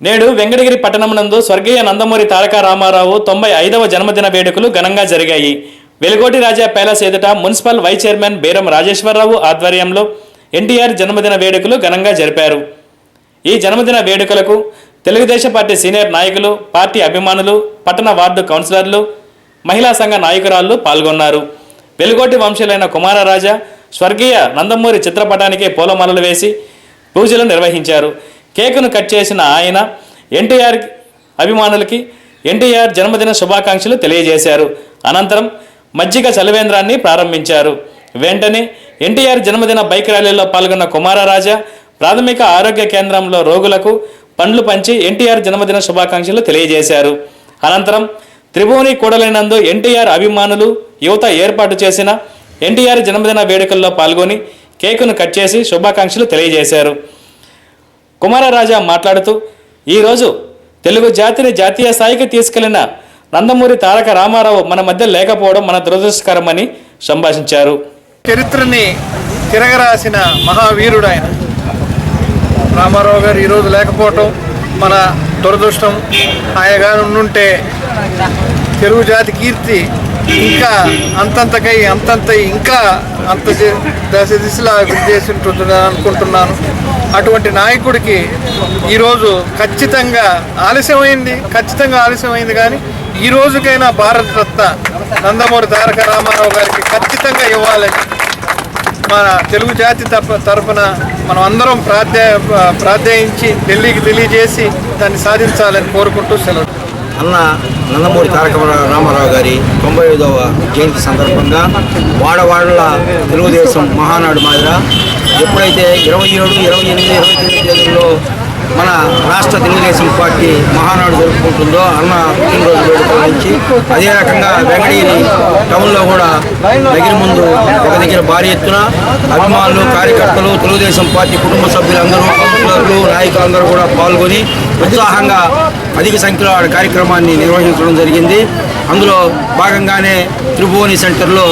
నేడు వెంకటగిరి పట్టణమునందు స్వర్గీయ నందమూరి తారక రామారావు 95వ జన్మదిన వేడుకలు ఘనంగా జరిగాయి. వెలుగోటి రాజా ప్యాలెస్ ఎదుట మున్సిపల్ వైస్ చైర్మన్ బేరం రాజేశ్వరరావు ఆధ్వర్యంలో ఎన్టీఆర్ జన్మదిన వేడుకలు ఘనంగా జరిపారు. ఈ జన్మదిన వేడుకలకు తెలుగుదేశం పార్టీ సీనియర్ నాయకులు, పార్టీ అభిమానులు, పట్టణ వార్డు కౌన్సిలర్లు, మహిళా సంఘ నాయకురాళ్లు పాల్గొన్నారు. వెలుగోటి వంశీయులైన కుమారరాజా స్వర్గీయ నందమూరి చిత్రపటానికి పూలమాలలు వేసి పూజలు నిర్వహించారు. కేకును కట్ చేసిన ఆయన ఎన్టీఆర్ అభిమానులకి ఎన్టీఆర్ జన్మదిన శుభాకాంక్షలు తెలియజేశారు. అనంతరం మజ్జిగ చలివేంద్రాన్ని ప్రారంభించారు. వెంటనే ఎన్టీఆర్ జన్మదిన బైక్ ర్యాలీలో పాల్గొన్న కుమారరాజా ప్రాథమిక ఆరోగ్య కేంద్రంలో రోగులకు పండ్లు పంచి ఎన్టీఆర్ జన్మదిన శుభాకాంక్షలు తెలియజేశారు. అనంతరం త్రిభువని కూడలినందు ఎన్టీఆర్ అభిమానులు, యువత ఏర్పాటు చేసిన ఎన్టీఆర్ జన్మదిన వేడుకల్లో పాల్గొని కేకును కట్ చేసి శుభాకాంక్షలు తెలియజేశారు. కుమారరాజా మాట్లాడుతూ, ఈరోజు తెలుగు జాతిని జాతీయ స్థాయికి తీసుకెళ్లిన నందమూరి తారక రామారావు మన మధ్య లేకపోవడం మన దురదృష్టకరమని సంభాషించారు. చరిత్రని తిరగరాసిన మహావీరుడు ఆయన రామారావు గారు ఈరోజు లేకపోవటం మన దురదృష్టం. ఆయనగా ఉండుంటే తెలుగు జాతి కీర్తి ఇంకా ఇంకా అంత దశ దిశలా చేసి ఉంటుందని అనుకుంటున్నాను. అటువంటి నాయకుడికి ఈరోజు ఖచ్చితంగా ఆలస్యమైంది కానీ ఈ రోజుకైనా భారతరత్న నందమూరి తారక రామారావు గారికి ఖచ్చితంగా ఇవ్వాలని మన తెలుగు జాతి తరఫున మనం అందరం ప్రార్థించి ఢిల్లీకి తెలియజేసి దాన్ని సాధించాలని కోరుకుంటూ సెలవు. అన్న నందమూరి తారక రామారావు గారి 95వ జయంతి సందర్భంగా వాడవాడల తెలుగుదేశం మహానాడు మాదిర ఎప్పుడైతే 27, 28, 29 తేదీల్లో మన రాష్ట్ర తెలుగుదేశం పార్టీ మహానాడు జరుపుకుంటుందో అన్న పుట్టినరోజు వేడుకల నుంచి అదే రకంగా వెంకటగిరి టౌన్లో కూడా దగ్గర ముందు ఒక దగ్గర భారీ ఎత్తున అభిమానులు, కార్యకర్తలు, తెలుగుదేశం పార్టీ కుటుంబ సభ్యులందరూ, కౌన్సిలర్లు, నాయకులందరూ కూడా పాల్గొని ఉత్సాహంగా అధిక సంఖ్యలో ఆ కార్యక్రమాన్ని నిర్వహించడం జరిగింది. అందులో భాగంగానే త్రిభువని సెంటర్లో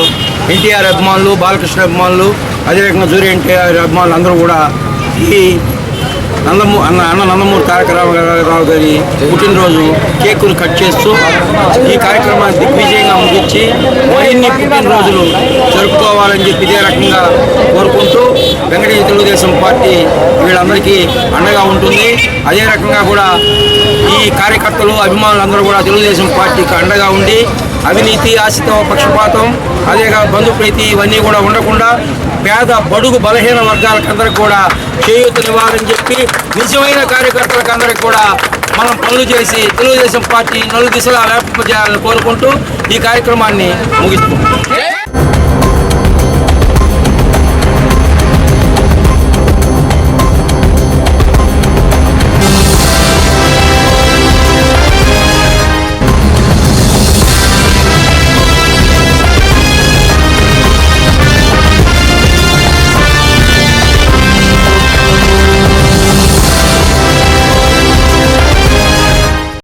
ఎన్టీఆర్ అభిమానులు, బాలకృష్ణ అభిమానులు, అదే రకంగా జూరి ఎన్టీఆర్ అభిమానులు అందరూ కూడా ఈ నందమూరి తారక రామారావు గారి పుట్టినరోజు కేకులు కట్ చేస్తూ ఈ కార్యక్రమాన్ని దిగ్విజయంగా ముగించి మరిన్ని పుట్టినరోజులు జరుపుకోవాలని చెప్పి ఇదే రకంగా కోరుకుంటూ వెంకటగిరి తెలుగుదేశం పార్టీ వీళ్ళందరికీ అండగా ఉంటుంది. అదే రకంగా కూడా ఈ కార్యకర్తలు, అభిమానులందరూ కూడా తెలుగుదేశం పార్టీకి అండగా ఉండి అవినీతి, ఆశితం, పక్షపాతం, అదేగా బంధుప్రీతి ఇవన్నీ కూడా ఉండకుండా పేద, బడుగు, బలహీన వర్గాలకందరికి కూడా చేయూతనివ్వాలని చెప్పి నిజమైన కార్యకర్తలకు అందరికి కూడా మనం పనులు చేసి తెలుగుదేశం పార్టీ నలు దిశలా వ్యాపింపజేయాలని కోరుకుంటూ ఈ కార్యక్రమాన్ని ముగిస్తున్నాం.